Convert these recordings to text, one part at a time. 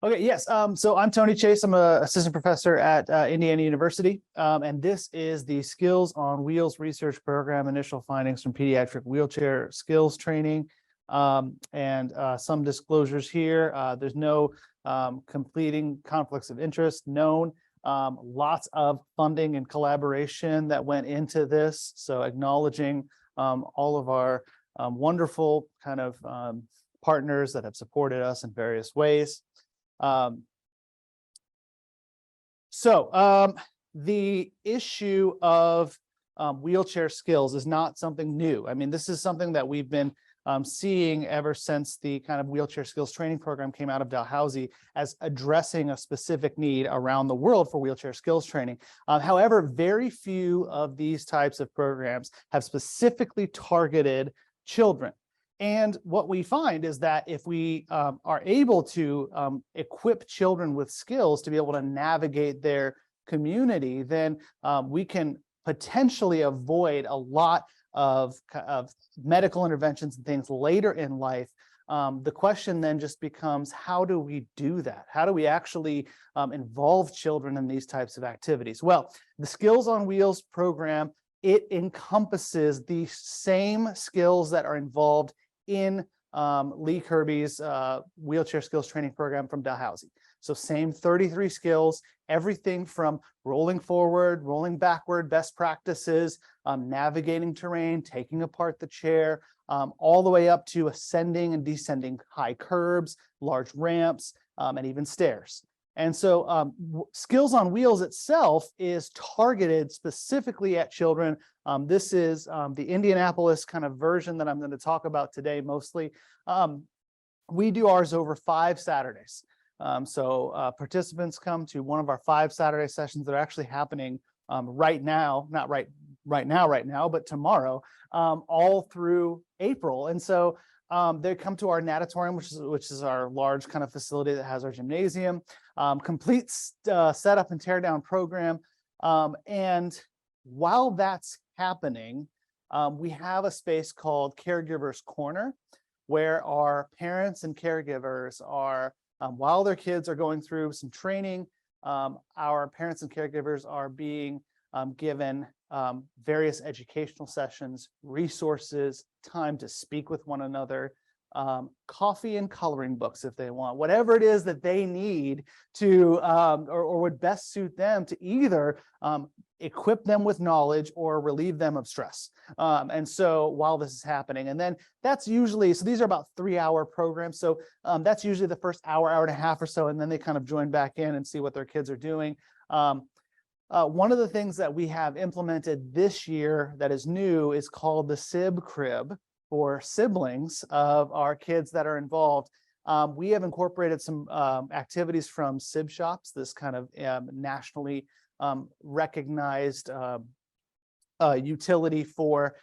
Okay, yes. So I'm Tony Chase. I'm an assistant professor at Indiana University, and this is the Skills on Wheels research program, initial findings from pediatric wheelchair skills training, and some disclosures here. There's no completing conflicts of interest known. Lots of funding and collaboration that went into this. So acknowledging all of our wonderful kind of partners that have supported us in various ways. The issue of wheelchair skills is not something new. I mean, this is something that we've been seeing ever since the kind of wheelchair skills training program came out of Dalhousie as addressing a specific need around the world for wheelchair skills training. However, very few of these types of programs have specifically targeted children. And what we find is that if we are able to equip children with skills to be able to navigate their community, then we can potentially avoid a lot of medical interventions and things later in life. The question then just becomes, how do we do that? How do we actually involve children in these types of activities? Well, the Skills on Wheels program, it encompasses the same skills that are involved in Lee Kirby's wheelchair skills training program from Dalhousie. So same 33 skills, everything from rolling forward, rolling backward, best practices, navigating terrain, taking apart the chair, all the way up to ascending and descending high curbs, large ramps, and even stairs. And so Skills on Wheels itself is targeted specifically at children. This is the Indianapolis kind of version that I'm going to talk about today mostly. We do ours over 5 Saturdays. Participants come to one of our 5 Saturday sessions that are actually happening right now, not right now, but tomorrow, all through April. And so they come to our natatorium, which is our large kind of facility that has our gymnasium, complete setup and tear down program. And while that's happening, we have a space called Caregivers Corner, where our parents and caregivers are, while their kids are going through some training, our parents and caregivers are being given various educational sessions, resources, time to speak with one another, coffee and coloring books if they want, whatever it is that they need to, or would best suit them to either equip them with knowledge or relieve them of stress. And so while this is happening, and then that's usually, so these are about 3-hour programs. So that's usually the first hour, hour and a half or so, and then they kind of join back in and see what their kids are doing. One of the things that we have implemented this year that is new is called the SIB crib for siblings of our kids that are involved. We have incorporated some activities from SIB shops, this kind of nationally recognized utility for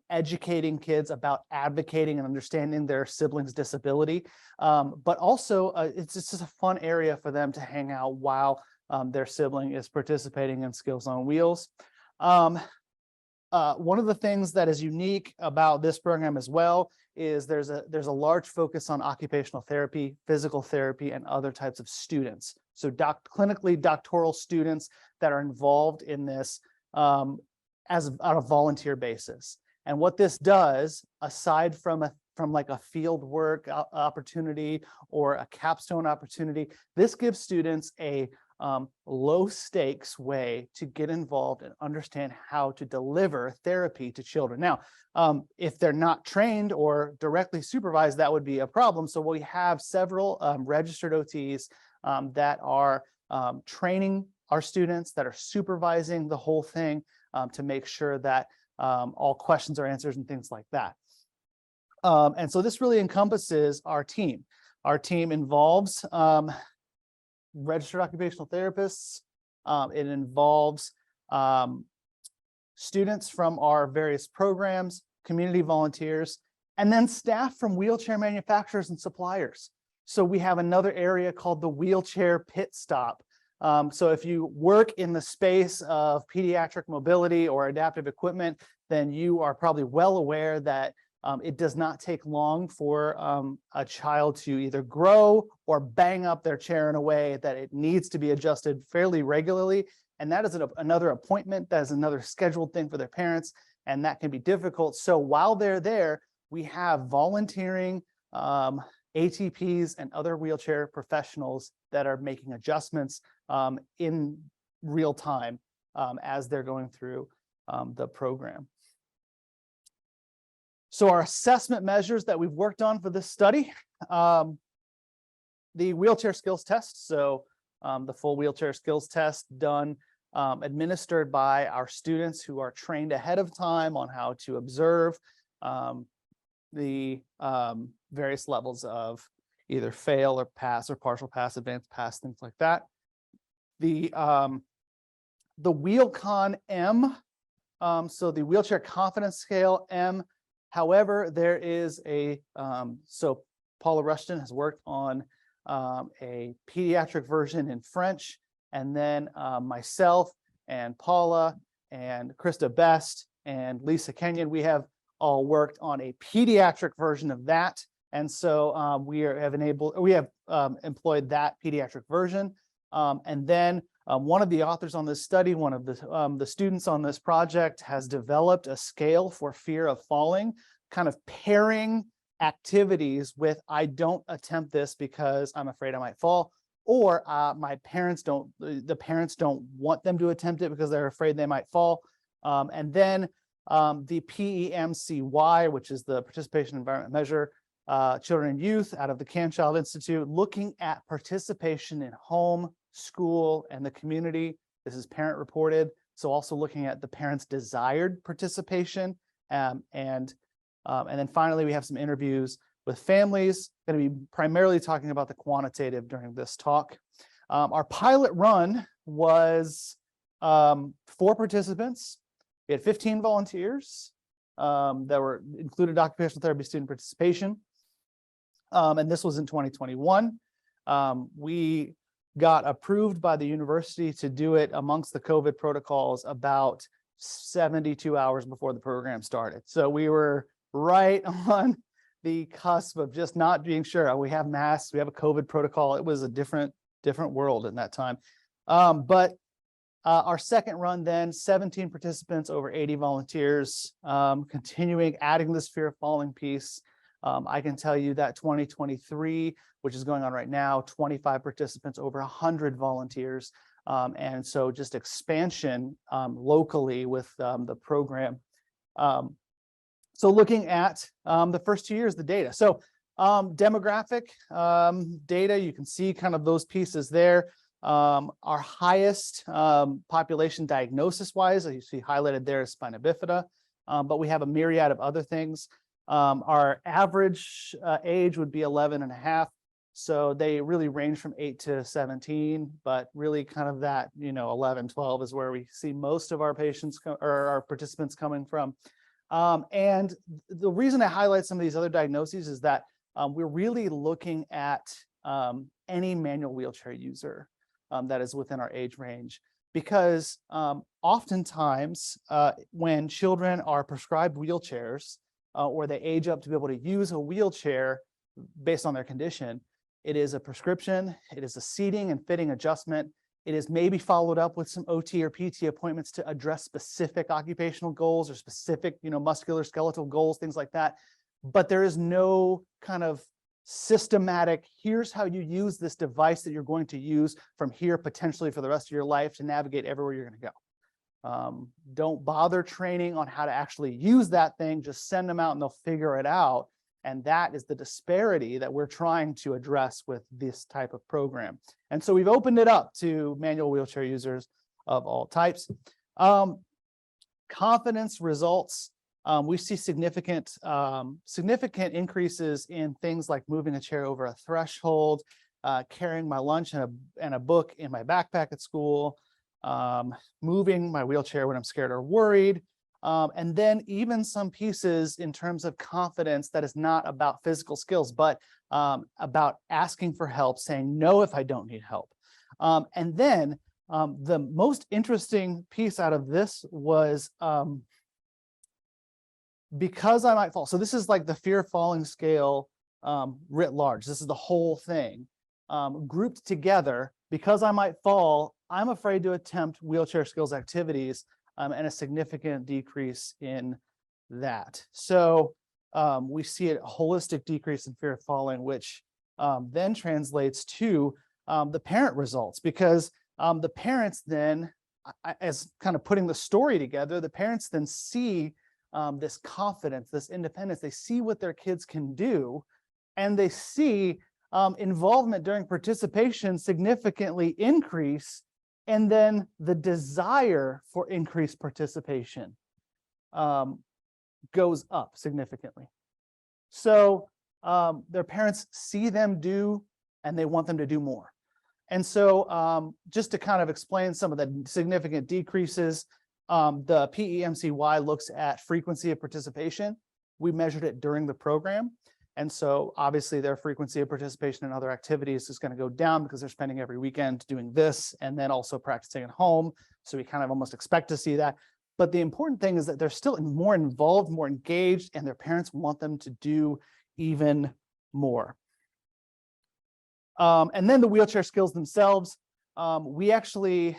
educating kids about advocating and understanding their siblings' disability. But also it's just a fun area for them to hang out while their sibling is participating in Skills on Wheels. One of the things that is unique about this program as well is there's a large focus on occupational therapy, physical therapy, and other types of students. So clinically doctoral students that are involved in this on a volunteer basis. And what this does, aside from like a field work opportunity or a capstone opportunity, this gives students a low stakes way to get involved and understand how to deliver therapy to children. Now, if they're not trained or directly supervised, that would be a problem. So we have several registered OTs that are training our students, that are supervising the whole thing to make sure that all questions are answered and things like that. And so this really encompasses our team. Our team involves registered occupational therapists. It involves students from our various programs, community volunteers, and then staff from wheelchair manufacturers and suppliers. So we have another area called the wheelchair pit stop. So if you work in the space of pediatric mobility or adaptive equipment, then you are probably well aware that It does not take long for a child to either grow or bang up their chair in a way that it needs to be adjusted fairly regularly. And that is another appointment, that is another scheduled thing for their parents, and that can be difficult. So while they're there, we have volunteering ATPs and other wheelchair professionals that are making adjustments in real time as they're going through the program. So our assessment measures that we've worked on for this study, the wheelchair skills test. So the full wheelchair skills test done, administered by our students who are trained ahead of time on how to observe the various levels of either fail or pass or partial pass, advanced pass, things like that. The WheelCon M, so the wheelchair confidence scale M. However, there is so Paula Rushton has worked on a pediatric version in French, and then myself and Paula and Krista Best and Lisa Kenyon, we have all worked on a pediatric version of that. And so we have employed that pediatric version. And then one of the authors on this study, one of the students on this project, has developed a scale for fear of falling, kind of pairing activities with I don't attempt this because I'm afraid I might fall, or the parents don't want them to attempt it because they're afraid they might fall. And then the PEMCY, which is the Participation Environment Measure, Children and Youth out of the Canchild Institute, looking at participation in home, school, and the community. This is parent reported. So also looking at the parents' desired participation. And then finally, we have some interviews with families. Going to be primarily talking about the quantitative during this talk. Our pilot run was 4 participants. We had 15 volunteers that included occupational therapy student participation. And this was in 2021. We got approved by the university to do it amongst the COVID protocols about 72 hours before the program started. So we were right on the cusp of just not being sure. We have masks, we have a COVID protocol. It was a different world in that time. But our second run then, 17 participants, over 80 volunteers, continuing adding this fear of falling piece. I can tell you that 2023, which is going on right now, 25 participants, over 100 volunteers. And so just expansion locally with the program. So looking at the first 2 years, the data. So demographic data, you can see kind of those pieces there. Our highest population diagnosis-wise, as you see highlighted there, is spina bifida, but we have a myriad of other things. Our average age would be 11 and a half. So they really range from 8 to 17, but really kind of that, 11, 12 is where we see most of our patients or our participants coming from. And the reason I highlight some of these other diagnoses is that we're really looking at any manual wheelchair user that is within our age range, because oftentimes when children are prescribed wheelchairs or they age up to be able to use a wheelchair based on their condition, it is a prescription, it is a seating and fitting adjustment. It is maybe followed up with some OT or PT appointments to address specific occupational goals or specific, muscular skeletal goals, things like that. But there is no kind of systematic, here's how you use this device that you're going to use from here potentially for the rest of your life to navigate everywhere you're going to go. Don't bother training on how to actually use that thing, just send them out and they'll figure it out. And that is the disparity that we're trying to address with this type of program. And so we've opened it up to manual wheelchair users of all types. Confidence results. We see significant increases in things like moving a chair over a threshold, carrying my lunch and a book in my backpack at school, moving my wheelchair when I'm scared or worried. And then even some pieces in terms of confidence that is not about physical skills, but about asking for help, saying no if I don't need help. And then the most interesting piece out of this was because I might fall. So this is like the fear of falling scale writ large. This is the whole thing grouped together. Because I might fall, I'm afraid to attempt wheelchair skills activities and a significant decrease in that. So we see a holistic decrease in fear of falling, which then translates to the parent results, because the parents then, as kind of putting the story together, the parents then see this confidence, this independence. They see what their kids can do, and they see involvement during participation significantly increase, and then the desire for increased participation goes up significantly. So their parents see them do, and they want them to do more. And so just to kind of explain some of the significant decreases, the PEMCY looks at frequency of participation. We measured it during the program. And so obviously their frequency of participation in other activities is going to go down because they're spending every weekend doing this and then also practicing at home. So we kind of almost expect to see that. But the important thing is that they're still more involved, more engaged, and their parents want them to do even more. And then the wheelchair skills themselves, we actually,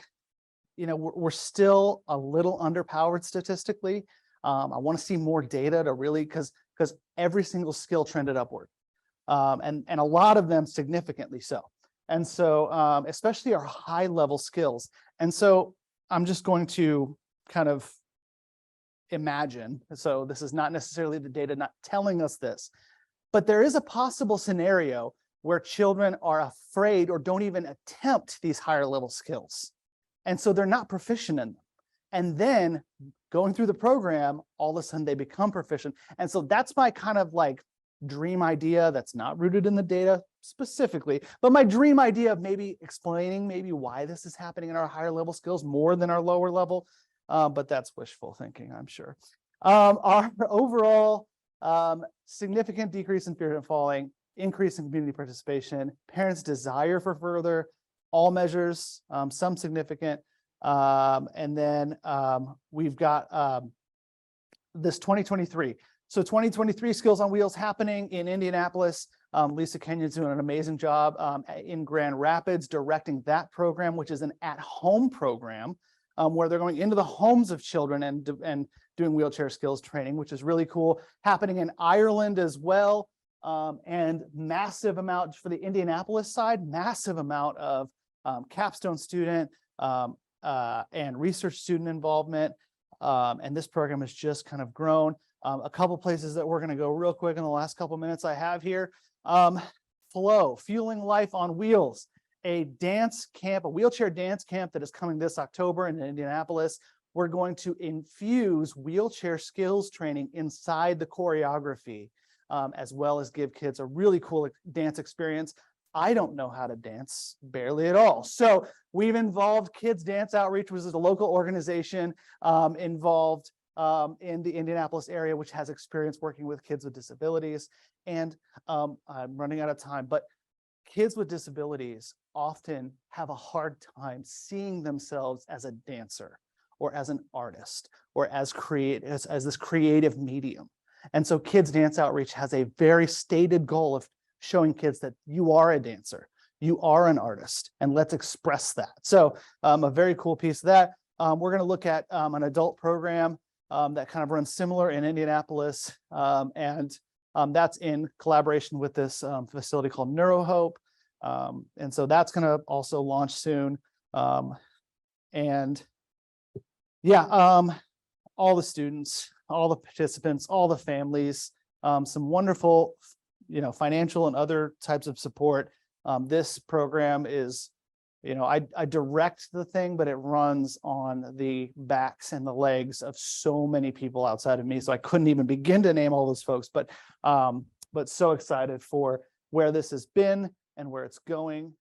we're still a little underpowered statistically. I want to see more data to really, because every single skill trended upward, and a lot of them significantly so. And so especially our high level skills. And so I'm just going to kind of imagine, so this is not necessarily the data not telling us this, but there is a possible scenario where children are afraid or don't even attempt these higher level skills. And so they're not proficient in them. And then going through the program, all of a sudden they become proficient. And so that's my kind of like dream idea that's not rooted in the data specifically, but my dream idea of maybe explaining maybe why this is happening in our higher level skills more than our lower level. But that's wishful thinking, I'm sure. Our overall significant decrease in fear of falling, increase in community participation, parents' desire for further, all measures, some significant. And then we've got this 2023. So 2023 Skills on Wheels happening in Indianapolis. Lisa Kenyon's doing an amazing job in Grand Rapids directing that program, which is an at-home program where they're going into the homes of children and doing wheelchair skills training, which is really cool. Happening in Ireland as well. And massive amount for the Indianapolis side, massive amount of capstone student and research student involvement. And this program has just kind of grown. A couple places that we're going to go real quick in the last couple minutes I have here. Flow, Fueling Life on Wheels, a dance camp, a wheelchair dance camp that is coming this October in Indianapolis. We're going to infuse wheelchair skills training inside the choreography, as well as give kids a really cool dance experience. I don't know how to dance barely at all. So we've involved Kids Dance Outreach, which is a local organization involved in the Indianapolis area, which has experience working with kids with disabilities. And I'm running out of time, but kids with disabilities often have a hard time seeing themselves as a dancer or as an artist or as this creative medium. And so Kids Dance Outreach has a very stated goal of showing kids that you are a dancer, you are an artist, and let's express that. So a very cool piece of that. We're going to look at an adult program that kind of runs similar in Indianapolis, and that's in collaboration with this facility called NeuroHope. And so that's going to also launch soon. And yeah, all the students, all the participants, all the families, some wonderful, financial and other types of support. This program is, I direct the thing, but it runs on the backs and the legs of so many people outside of me. So I couldn't even begin to name all those folks, but so excited for where this has been and where it's going.